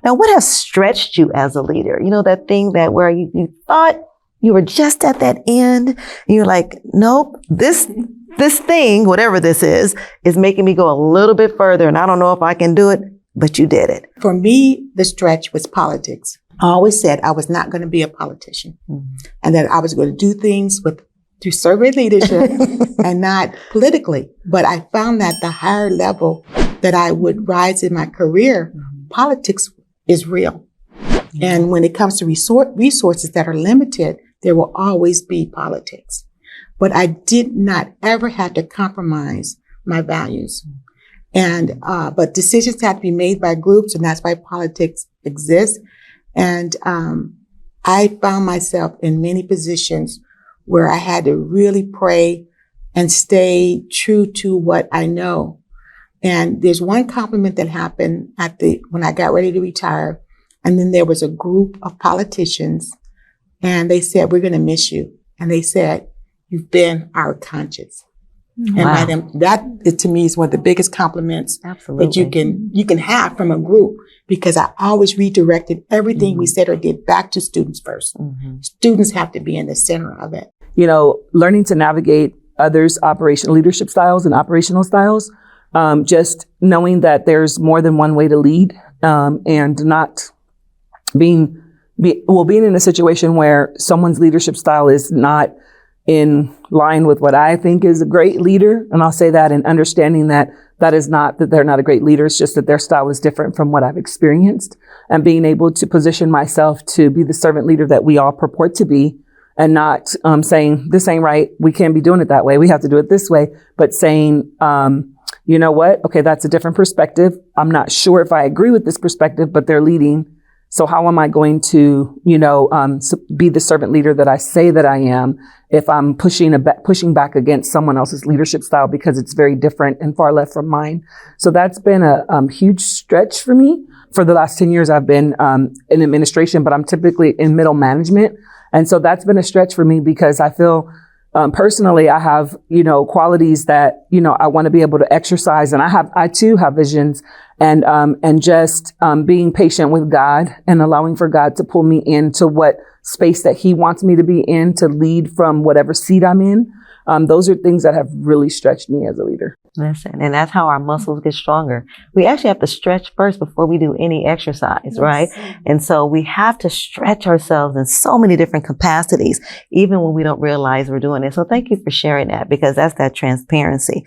Now, what has stretched you as a leader? You know, that thing that where you thought you were just at that end, and you're like, nope, this thing, whatever this is making me go a little bit further, and I don't know if I can do it, but you did it. For me, the stretch was politics. I always said I was not going to be a politician, and that I was going to do things through servant leadership and not politically. But I found that the higher level that I would rise in my career, politics is real. And when it comes to resources that are limited, there will always be politics. But I did not ever have to compromise my values. And, but decisions have to be made by groups, and that's why politics exists. And, I found myself in many positions where I had to really pray and stay true to what I know. And there's one compliment that happened when I got ready to retire. And then there was a group of politicians, and they said, we're going to miss you. And they said, you've been our conscience. Wow. And by them, that to me is one of the biggest compliments that you can have from a group, because I always redirected everything we said or did back to students first. Students have to be in the center of it. You know, learning to navigate others' operational leadership styles and operational styles, just knowing that there's more than one way to lead, and not being in a situation where someone's leadership style is not in line with what I think is a great leader. And I'll say that, and understanding that is not that they're not a great leader. It's just that their style is different from what I've experienced, and being able to position myself to be the servant leader that we all purport to be, and not saying this ain't right. We can't be doing it that way. We have to do it this way. But saying, you know what? Okay, that's a different perspective. I'm not sure if I agree with this perspective, but they're leading. So how am I going to, be the servant leader that I say that I am if I'm pushing back against someone else's leadership style because it's very different and far left from mine? So that's been a huge stretch for me. For the last 10 years, I've been in administration, but I'm typically in middle management. And so that's been a stretch for me, because I feel personally, I have, qualities that, I want to be able to exercise. And I too have visions, and just being patient with God and allowing for God to pull me into what space that he wants me to be in, to lead from whatever seat I'm in. Those are things that have really stretched me as a leader. Listen, and that's how our muscles get stronger. We actually have to stretch first before we do any exercise, yes. Right? And so we have to stretch ourselves in so many different capacities, even when we don't realize we're doing it. So thank you for sharing that, because that's that transparency.